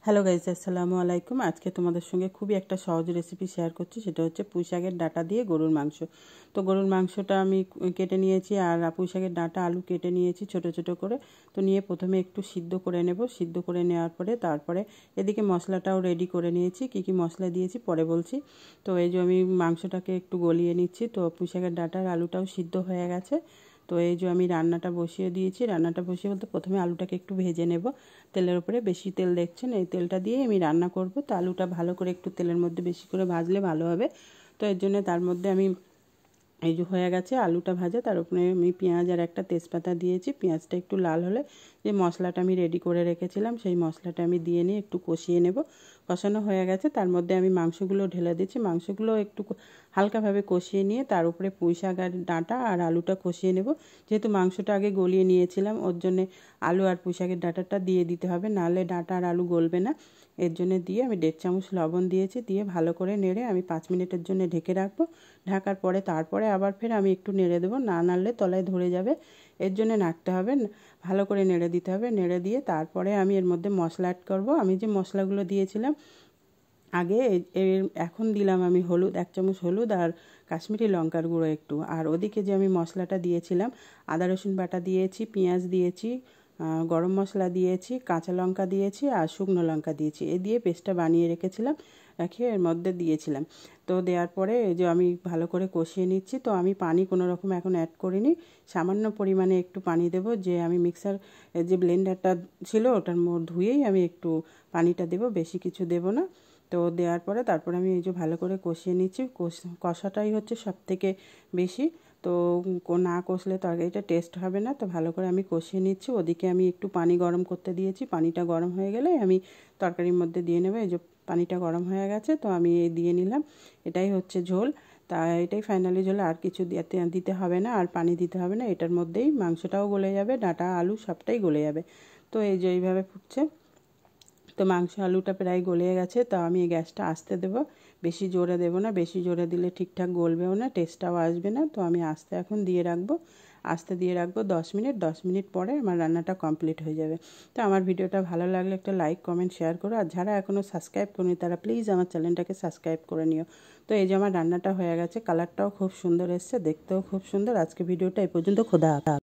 Hello guys, আসসালামু আলাইকুম। আজকে তোমাদের সঙ্গে খুবই একটা সহজ রেসিপি শেয়ার করছি, সেটা হচ্ছে পুঁই শাকের ডাঁটা দিয়ে গরুর মাংস। তো গরুর মাংসটা আমি কেটে নিয়েছি, আর পুঁই শাকের ডাঁটা আলু কেটে নিয়েছি ছোট ছোট করে। তো নিয়ে প্রথমে একটু সিদ্ধ করে নেব। সিদ্ধ করে নেওয়ার পরে তারপরে এদিকে মশলাটাও রেডি করে নিয়েছি। কি কি মশলা দিয়েছি পরে বলছি। তো এই যে আমি মাংসটাকে একটু গলিয়ে নিচ্ছি। তো পুঁই শাকের ডাঁটার আলুটাও সিদ্ধ হয়ে গেছে। তো এই যে আমি রান্নাটা বসিয়ে দিয়েছি। রান্নাটা বসিয়ে বলতে প্রথমে আলুটাকে একটু ভেজে নেব তেলের উপরে। বেশি তেল দেখছেন, এই তেলটা দিয়ে আমি রান্না করব। তো আলুটা ভালো করে একটু তেলের মধ্যে বেশি করে ভাজলে ভালো হবে। তো এর জন্য তার মধ্যে আমি এই যে হয়ে গেছে আলুটা ভাজা, তার উপরে আমি পেঁয়াজ আর একটা তেজপাতা দিয়েছি। পেঁয়াজটা একটু লাল হলে যে মশলাটা আমি রেডি করে রেখেছিলাম সেই মশলাটা আমি দিয়ে নিয়ে একটু কষিয়ে নেব। কষানো হয়ে গেছে, তার মধ্যে আমি মাংসগুলো ঢেলে দিচ্ছি। মাংসগুলো একটু হালকাভাবে কষিয়ে নিয়ে তার উপরে পুঁই শাক আর ডাঁটা আর আলুটা কষিয়ে নেব। যেহেতু মাংসটা আগে গলিয়ে নিয়েছিলাম, ওর জন্যে আলু আর পুঁই শাকের ডাঁটাটা দিয়ে দিতে হবে, নাহলে ডাঁটা আর আলু গলবে না। এর জন্য দিয়ে আমি 1.5 চামচ লবণ দিয়েছি। দিয়ে ভালো করে নেড়ে আমি 5 মিনিটের জন্য ঢেকে রাখবো। ঢাকার পরে তারপরে আবার ফের আমি একটু নেড়ে দেবো, না নাড়লে তলায় ধরে যাবে। এর জন্য নাড়তে হবে, ভালো করে নেড়ে দিতে হবে। নেড়ে দিয়ে তারপরে আমি এর মধ্যে মশলা অ্যাড করব। আমি যে মশলাগুলো দিয়েছিলাম আগে, এখন দিলাম আমি হলুদ 1 চামচ হলুদ আর কাশ্মীরি লঙ্কার গুঁড়ো একটু। আর ওদিকে যে আমি মশলাটা দিয়েছিলাম, আদা রসুন বাটা দিয়েছি, পেঁয়াজ দিয়েছি, গরম মশলা দিয়েছি, কাঁচা লঙ্কা দিয়েছি আর শুকনো লঙ্কা দিয়েছি। এ দিয়ে পেস্টটা বানিয়ে রেখেছিলাম, রেখে এর মধ্যে দিয়েছিলাম। তো দেওয়ার পরে এই যে আমি ভালো করে কষিয়ে নিচ্ছি। তো আমি পানি কোনো রকম এখন অ্যাড করিনি, সামান্য পরিমাণে একটু পানি দেবো। যে আমি মিক্সার যে ব্লেন্ডারটা ছিল ওটার ধুয়েই আমি একটু পানিটা দেবো, বেশি কিছু দেবো না। তো দেওয়ার পরে তারপরে আমি এই যে ভালো করে কষিয়ে নিচ্ছি। কষাটাই হচ্ছে সব থেকে বেশি। তো না কষলে তরকারিটা টেস্ট হবে না। তো ভালো করে আমি কষিয়ে নিচ্ছি। ওদিকে আমি একটু পানি গরম করতে দিয়েছি। পানিটা গরম হয়ে গেলে আমি তরকারির মধ্যে দিয়ে নেবো। এই যে পানিটা গরম হয়ে গেছে, তো আমি দিয়ে নিলাম। এটাই হচ্ছে ঝোল। তা এটাই ফাইনালি ঝোল, আর কিছু দিতে হবে না, আর পানি দিতে হবে না। এটার মধ্যেই মাংসটাও গলে যাবে, ডাঁটা আলু সবটাই গলে যাবে। তো এই যে এইভাবে ফুটছে। তো মাংস আলুটা প্রায় গলে গেছে। তো আমি এই গ্যাসটা আস্তে দেবো, বেশি জোরে দেবো না। বেশি জোরে দিলে ঠিকঠাক গলবেও না, টেস্টটাও আসবে না। তো আমি আস্তে এখন দিয়ে রাখবো, আস্তে দিয়ে রাখবো 10 মিনিট। 10 মিনিট পরে আমার রান্নাটা কমপ্লিট হয়ে যাবে। তো আমার ভিডিওটা ভালো লাগলে একটা লাইক কমেন্ট শেয়ার করো, আর যারা এখনও সাবস্ক্রাইব করেনি তারা প্লিজ আমার চ্যানেলটাকে সাবস্ক্রাইব করে নিও। তো এই যে আমার রান্নাটা হয়ে গেছে, কালারটাও খুব সুন্দর এসছে, দেখতেও খুব সুন্দর। আজকে ভিডিওটা এই পর্যন্ত, খোদা হাফেজ।